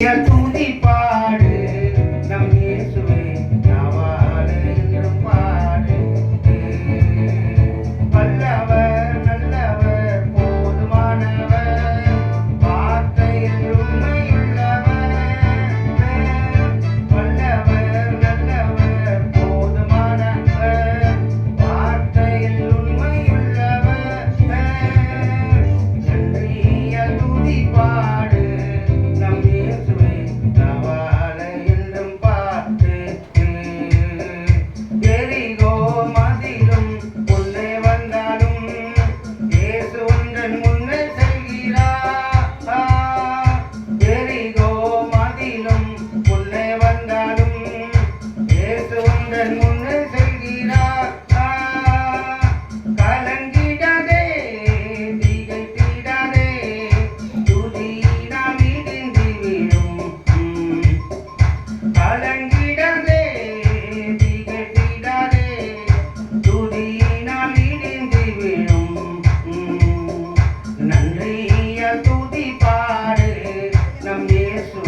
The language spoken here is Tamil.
துதி பாடு நம் இயேசுவே நாவால என்றும் பாடு. வல்லவர் நல்லவர் போதுமானவர் வார்த்தையில் உண்மையுள்ளவர். வல்லவர் நல்லவர் போதுமானவர் வார்த்தையில் உண்மையுள்ளவர். நன்றிய துதி பாடு நம் இயேசுவே நாவால என்றும் பாடு. எரிகோ மதிலும் முன்னே வந்தாலும் இயேசு உந்தன் முன்னே செல்கிறார். எரிகோ மதிலும் முன்னே வந்தாலும் இயேசு உந்தன் முன்னே செல்கிறார். கலங்கிடாதே திகைத்திடாதே துதியினால் இடிந்து விழும். கலங்கிடாதே திகைத்திடாதே துதியினால் இடிந்து விழும். நன்றிய துதி பாடு நம் இயேசு